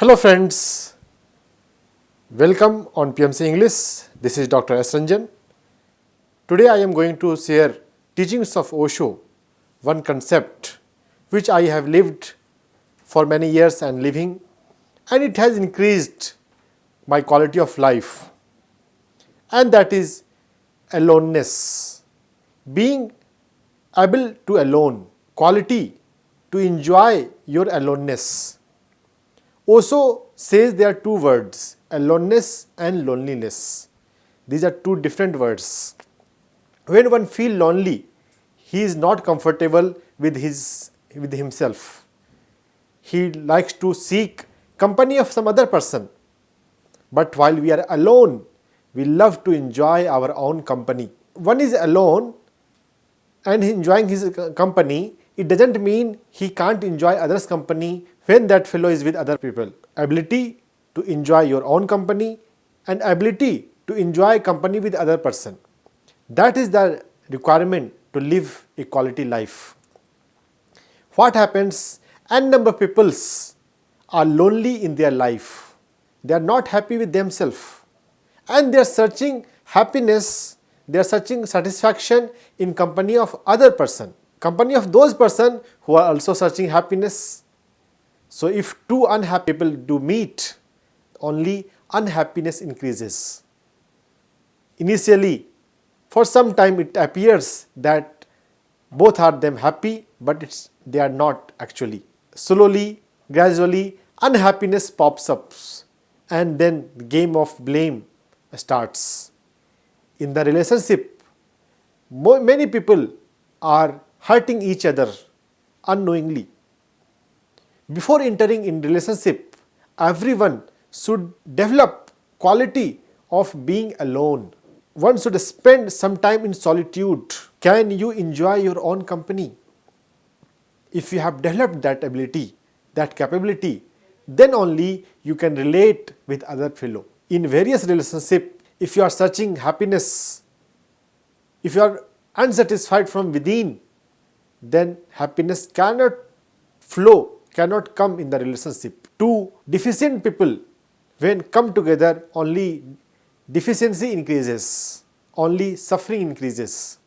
Hello friends, welcome on PMC English. This is Dr. S. Ranjan. Today I am going to share teachings of Osho, one concept which I have lived for many years and living, and it has increased my quality of life, and that is aloneness. Being able to alone, quality to enjoy your aloneness. Osho says there are two words, aloneness and loneliness. These are two different words. When one feels lonely, he is not comfortable with himself. He likes to seek company of some other person. But while we are alone, we love to enjoy our own company. One is alone and enjoying his company. It doesn't mean he can't enjoy others' company when that fellow is with other people. Ability to enjoy your own company and ability to enjoy company with other person. That is the requirement to live a quality life. What happens? N number of people are lonely in their life. They are not happy with themselves. And they are searching happiness, they are searching satisfaction in company of other person. Company of those person who are also searching happiness. So if two unhappy people do meet, only unhappiness increases. Initially, for some time it appears that both are them happy, but they are not actually. Slowly, gradually, unhappiness pops up, and then the game of blame starts. In the relationship, many people are hurting each other unknowingly. Before entering in relationship, everyone should develop quality of being alone. One should spend some time in solitude. Can you enjoy your own company? If you have developed that ability, that capability, then only you can relate with other fellow. In various relationships, if you are searching happiness, if you are unsatisfied from within, then happiness cannot flow, cannot come in the relationship. Two deficient people, when come together, only deficiency increases, only suffering increases.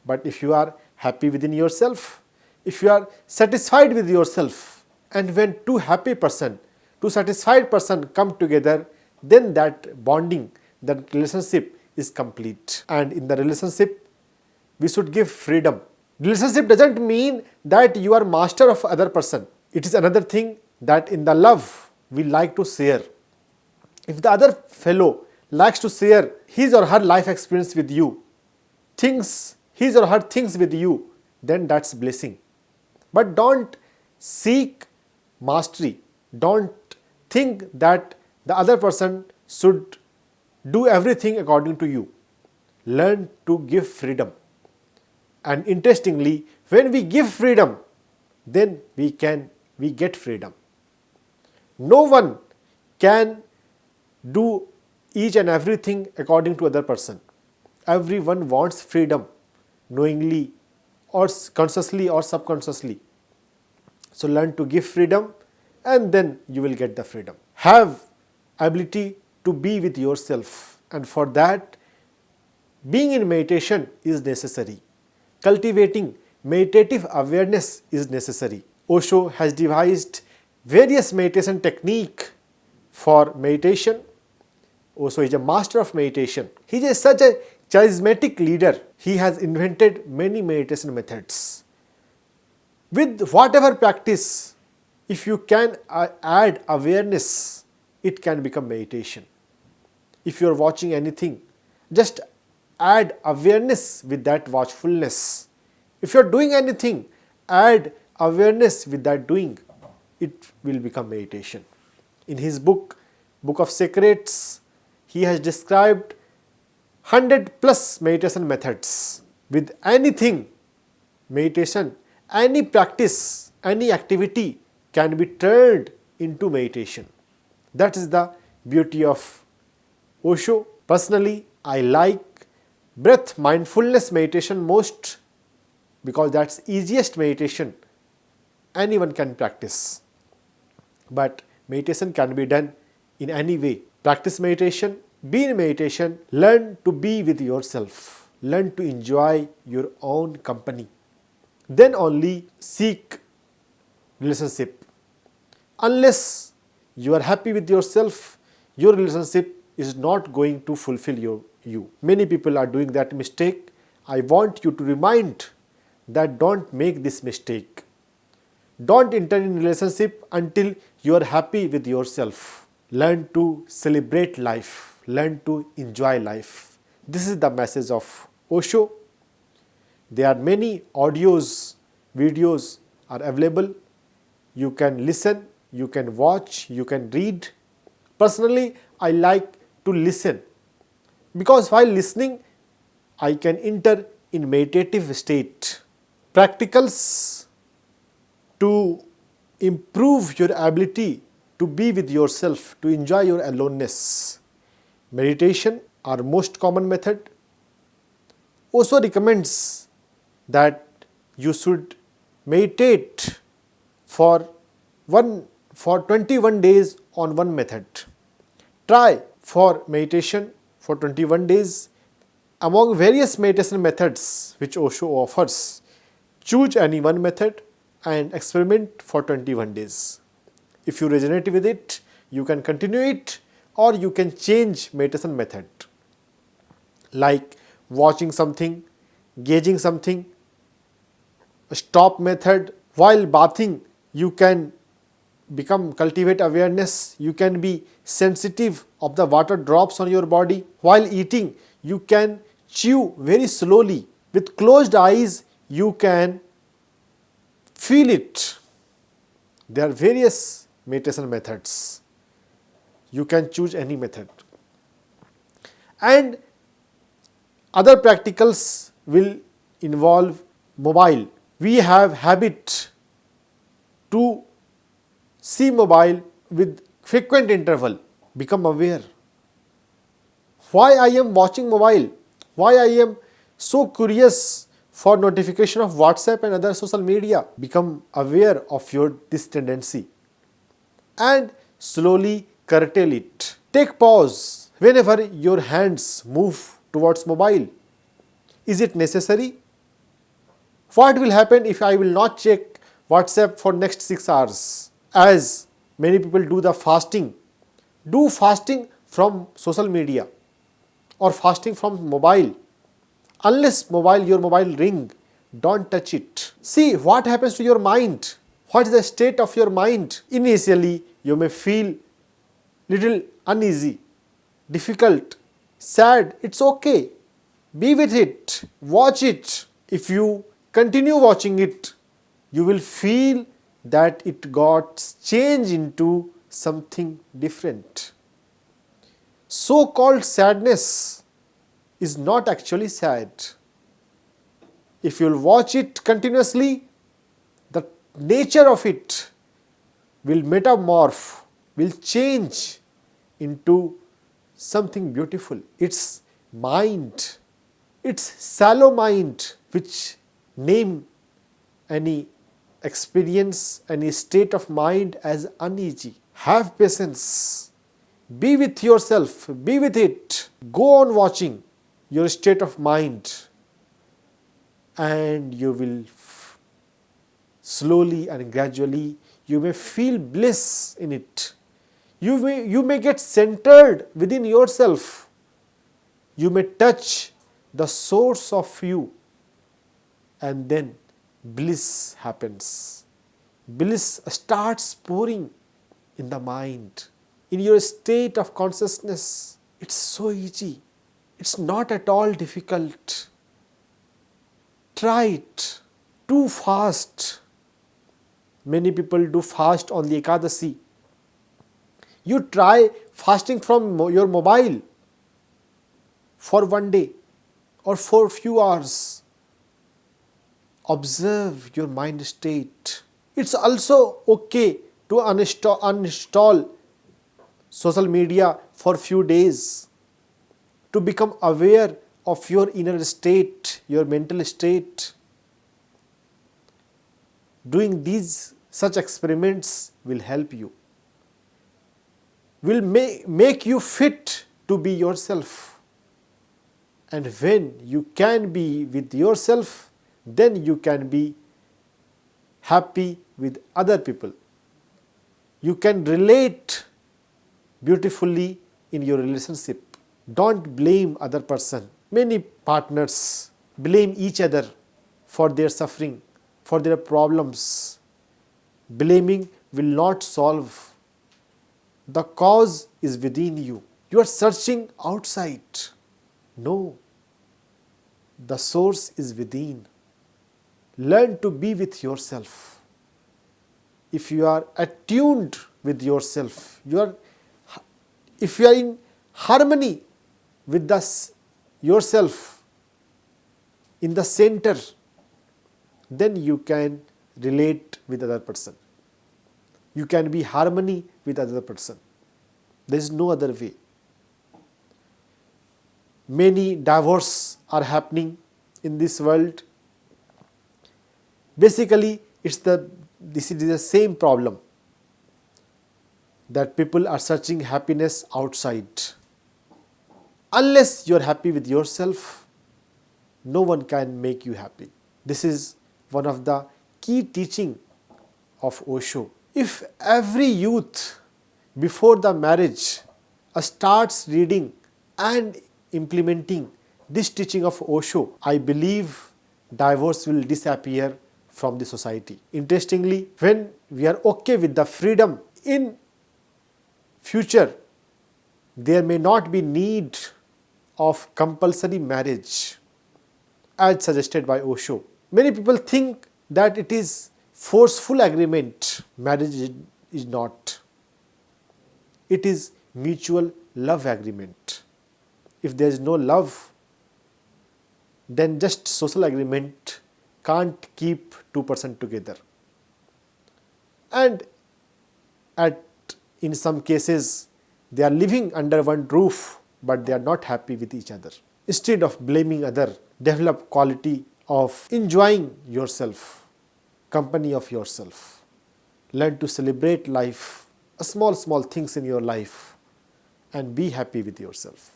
But if you are happy within yourself, if you are satisfied with yourself, and when two happy person, two satisfied person come together, then that bonding, that relationship is complete. And in the relationship, we should give freedom. Relationship doesn't mean that you are master of other person. It is another thing that in the love, we like to share. If the other fellow likes to share his or her life experience with you, his or her things with you, then that's blessing. But don't seek mastery. Don't think that the other person should do everything according to you. Learn to give freedom. And interestingly, when we give freedom, then we get freedom. No one can do each and everything according to other person. Everyone wants freedom, knowingly or consciously or subconsciously. So learn to give freedom, and then you will get the freedom. Have ability to be with yourself, and for that, being in meditation is necessary. Cultivating meditative awareness is necessary. Osho has devised various meditation techniques for meditation. Osho is a master of meditation. He is such a charismatic leader. He has invented many meditation methods. With whatever practice, if you can add awareness, it can become meditation. If you are watching anything, just add awareness with that watchfulness. If you are doing anything, add awareness with that doing. It will become meditation. In his book of Secrets, he has described 100 plus meditation methods. With anything, meditation, any practice, any activity can be turned into meditation. That is the beauty of Osho. Personally, I like breath mindfulness meditation most, because that's easiest meditation anyone can practice. But Meditation can be done in any way. Practice meditation, be in meditation, learn to be with yourself, learn to enjoy your own company. Then only seek relationship. Unless you are happy with yourself, your relationship is not going to fulfill you. Many people are doing that mistake. I want you to remind that don't make this mistake. Don't enter in relationship until you are happy with yourself. Learn to celebrate life. Learn to enjoy life. This is the message of Osho. There are many audios, videos are available. You can listen, you can watch, you can read. Personally, I like to listen because while listening, I can enter in meditative state. Practicals to improve your ability to be with yourself, to enjoy your aloneness. Meditation, our most common method. Osho recommends that you should meditate for 21 days on one method. Try for meditation for 21 days. Among various meditation methods which Osho offers, choose any one method and experiment for 21 days. If you resonate with it, you can continue it or you can change meditation method. Like watching something, gauging something, a stop method. While bathing, you can cultivate awareness, you can be sensitive of the water drops on your body. While eating, you can chew very slowly. With closed eyes, you can feel it. There are various meditation methods. You can choose any method. And other practicals will involve mobile. We have habit to see mobile with frequent interval. Become aware. Why I am watching mobile? Why I am so curious for notification of WhatsApp and other social media? Become aware of this tendency and slowly curtail it. Take pause whenever your hands move towards mobile. Is it necessary? What will happen if I will not check WhatsApp for next 6 hours? As many people do the fasting. Do fasting from social media or fasting from mobile. Unless your mobile ring, don't touch it. See what happens to your mind. What is the state of your mind? Initially, you may feel little uneasy, difficult, sad. It's okay. Be with it. Watch it. If you continue watching it, you will feel that it got changed into something different. So-called sadness is not actually sad. If you will watch it continuously, the nature of it will metamorph, will change into something beautiful. It's mind, it's shallow mind, which name any experience, any state of mind as uneasy. Have patience. Be with yourself. Be with it. Go on watching your state of mind and you will slowly and gradually you may feel bliss in it. You may get centered within yourself. You may touch the source of you and then bliss happens. Bliss starts pouring in the mind, in your state of consciousness. It's so easy. It's not at all difficult. Try it. Do fast. Many people do fast on the Ekadasi. You try fasting from your mobile for one day or for a few hours. Observe your mind state. It's also okay to uninstall social media for a few days to become aware of your inner state, your mental state. Doing such experiments will help you. will make you fit to be yourself. And when you can be with yourself, then you can be happy with other people. You can relate beautifully in your relationship. Don't blame other person. Many partners blame each other for their suffering, for their problems. Blaming will not solve. The cause is within you. You are searching outside. No, the source is within. Learn to be with yourself. If you are attuned with yourself, if you are in harmony with yourself, in the center, then you can relate with other person. You can be harmony with other person. There is no other way. Many divorces are happening in this world. Basically, this is the same problem, that people are searching happiness outside. Unless you are happy with yourself, no one can make you happy. This is one of the key teaching of Osho. If every youth before the marriage starts reading and implementing this teaching of Osho, I believe divorce will disappear from the society. Interestingly, when we are okay with the freedom, in future there may not be need of compulsory marriage as suggested by Osho. Many people think that it is forceful agreement. Marriage is not. It is mutual love agreement. If there is no love, then just social agreement can't keep two persons together. And in some cases, they are living under one roof, but they are not happy with each other. Instead of blaming other, develop quality of enjoying yourself, company of yourself. Learn to celebrate life, small things in your life, and be happy with yourself.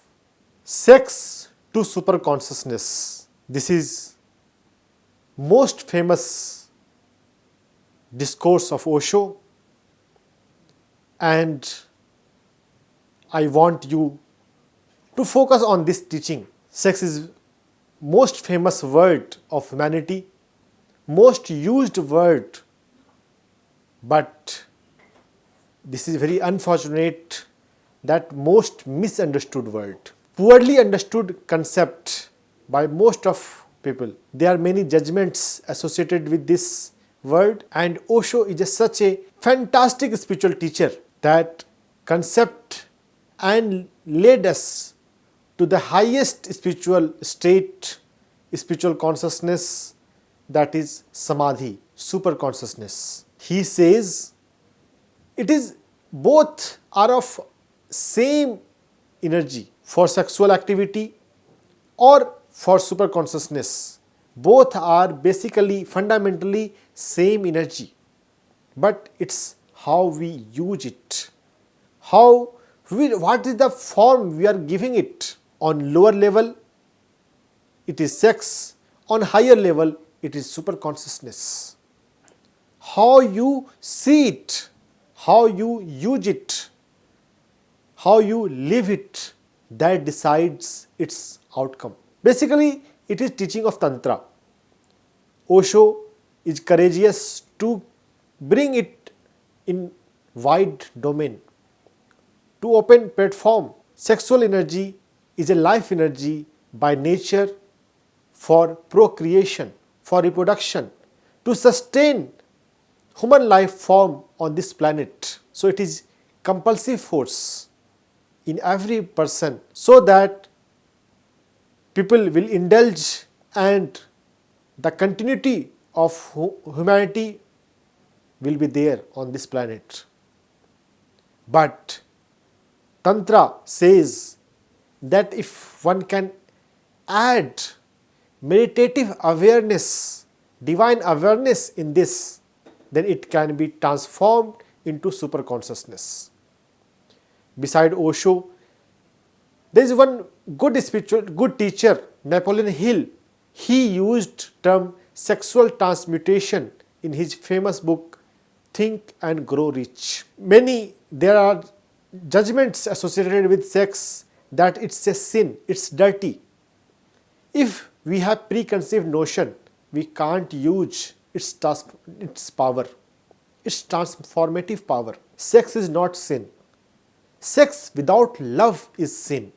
Sex to super consciousness. This is most famous discourse of Osho, and I want you to focus on this teaching. Sex is most famous word of humanity, most used word, but this is very unfortunate that most misunderstood word, poorly understood concept by most of people. There are many judgments associated with this word, and Osho is such a fantastic spiritual teacher that concept and led us to the highest spiritual state, spiritual consciousness, that is samadhi, super consciousness. He says it is both are of same energy for sexual activity or for super consciousness. Both are basically fundamentally same energy, but it's how we use it, what is the form we are giving it. On lower level, it is sex. On higher level, it is super consciousness. How you see it, how you use it, how you live it, that decides its outcome. Basically, it is teaching of tantra. Osho is courageous to bring it in wide domain, to open platform. Sexual energy is a life energy by nature for procreation, for reproduction, to sustain human life form on this planet. So it is compulsive force in every person, so that people will indulge and the continuity of humanity will be there on this planet. But Tantra says that if one can add meditative awareness, divine awareness in this, then it can be transformed into super consciousness. beside Osho. There is one good teacher, Napoleon Hill. He used term sexual transmutation in his famous book Think and Grow Rich. There are judgments associated with sex that it's a sin, it's dirty. If we have preconceived notion, we can't use its power, its transformative power. Sex is not sin. Sex without love is sin.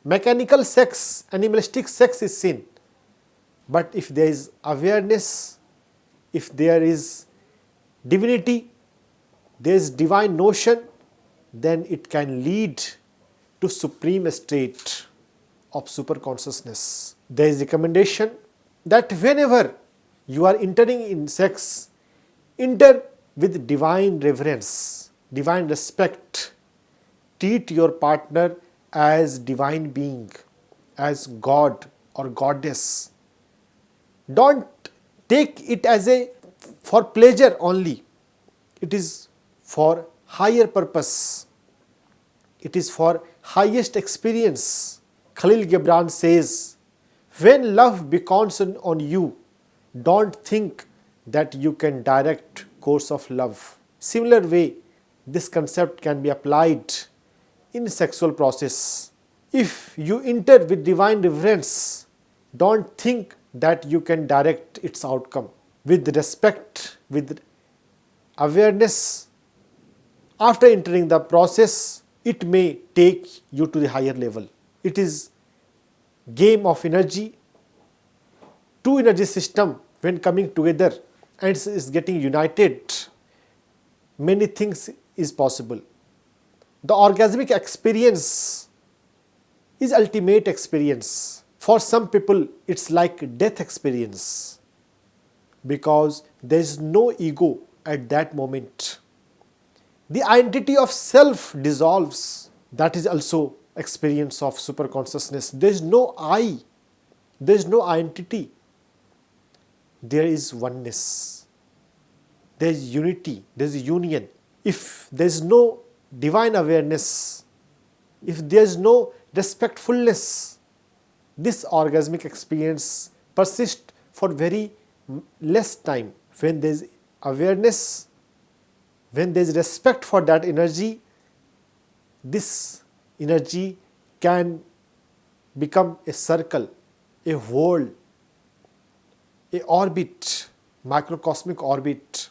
Mechanical sex, animalistic sex is sin. But if there is awareness, if there is divinity, there is divine notion, then it can lead to supreme state of super consciousness. There is recommendation that whenever you are entering in sex, enter with divine reverence, divine respect. Treat your partner as divine being, as God or goddess. Don't take it as for pleasure only. It is for higher purpose. It is for highest experience. Khalil Gibran says, when love beckons on you, don't think that you can direct course of love. Similar way, this concept can be applied in sexual process. If you enter with divine reverence, don't think that you can direct its outcome. With respect, with awareness, after entering the process, it may take you to the higher level. It is game of energy. Two energy system when coming together and is getting united, many things is possible. The orgasmic experience is ultimate experience. For some people, it's like death experience because there is no ego at that moment. The identity of self dissolves. That is also experience of super consciousness. There is no I. There is no identity. There is oneness. There is unity. There is union. If there is no divine awareness, if there is no respectfulness, this orgasmic experience persists for very less time. When there is awareness, when there is respect for that energy, this energy can become a circle, a world, a orbit, microcosmic orbit,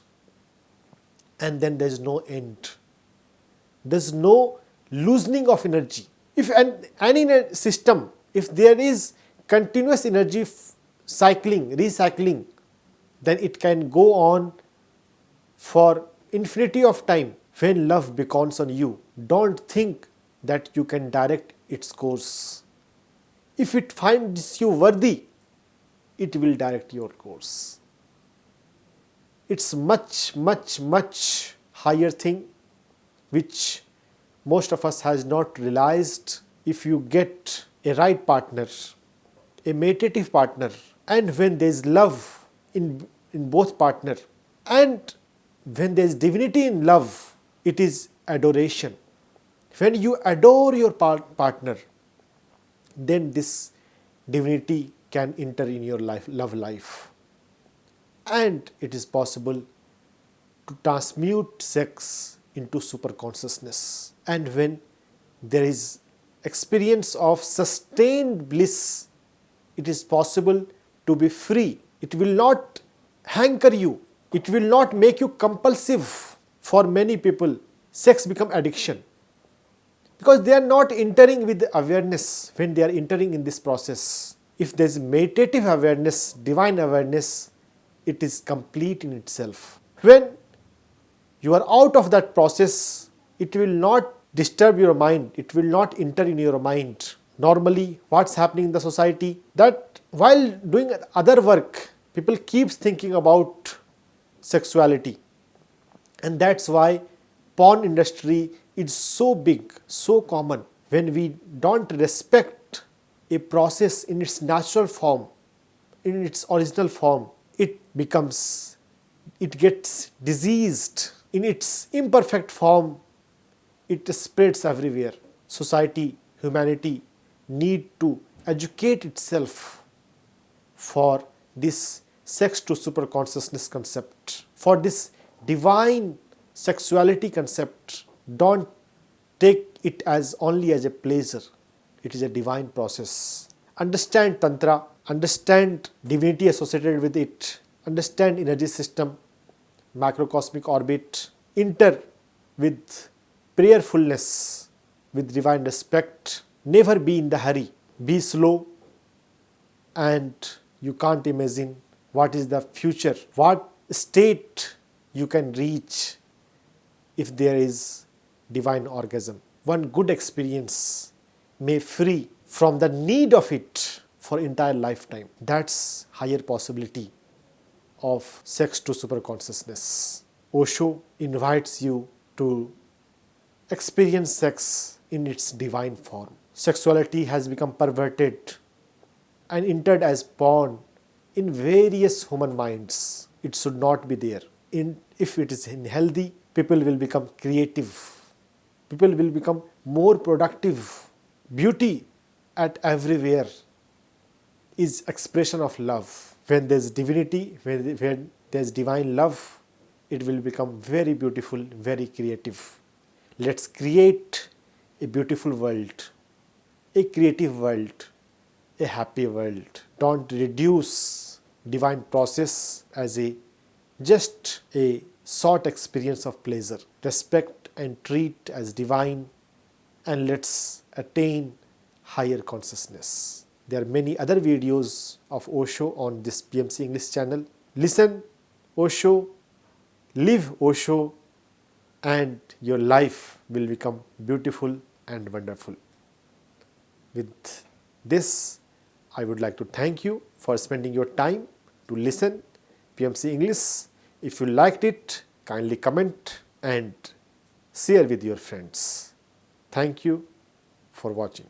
and then there is no end. There is no loosening of energy. If any system, if there is continuous energy cycling, recycling, then it can go on for infinity of time. When love beckons on you, don't think that you can direct its course. If it finds you worthy, it will direct your course. It's much, much, much higher thing which most of us has not realized. If you get a right partner, a meditative partner, and when there is love in both partner, and when there is divinity in love, it is adoration. When you adore your partner, then this divinity can enter in your love life. And it is possible to transmute sex into super consciousness. And when there is experience of sustained bliss, it is possible to be free. It will not hanker you. It will not make you compulsive. For many people, sex becomes addiction because they are not entering with awareness when they are entering in this process. If there is meditative awareness, divine awareness, it is complete in itself. When you are out of that process, it will not disturb your mind, it will not enter in your mind. Normally, what's happening in the society, that while doing other work, people keeps thinking about sexuality. And that's why porn industry is so big, so common. When we don't respect a process in its natural form, in its original form, it gets diseased. In its imperfect form, it spreads everywhere. Society, humanity need to educate itself for this sex to super consciousness concept, for this divine sexuality concept. Don't take it as only as a pleasure. It is a divine process. Understand tantra, understand divinity associated with it, understand energy system, macrocosmic orbit, enter with prayerfulness, with divine respect. Never be in the hurry, be slow, and you can't imagine what is the future, what state you can reach if there is divine orgasm. One good experience may free from the need of it for entire lifetime. That's higher possibility of sex to super consciousness. Osho invites you to experience sex in its divine form. Sexuality has become perverted and entered as porn in various human minds. It should not be there. If it is unhealthy, people will become creative. People will become more productive. Beauty at everywhere is expression of love. When there is divinity, when there is divine love, it will become very beautiful, very creative. Let's create a beautiful world, a creative world, a happy world. Don't reduce divine process as just a short experience of pleasure. Respect and treat as divine, and let's attain higher consciousness. There are many other videos of Osho on this PMC English channel. Listen Osho, live Osho, and your life will become beautiful and wonderful. With this, I would like to thank you for spending your time to listen PMC English. If you liked it, kindly comment and share with your friends. Thank you for watching.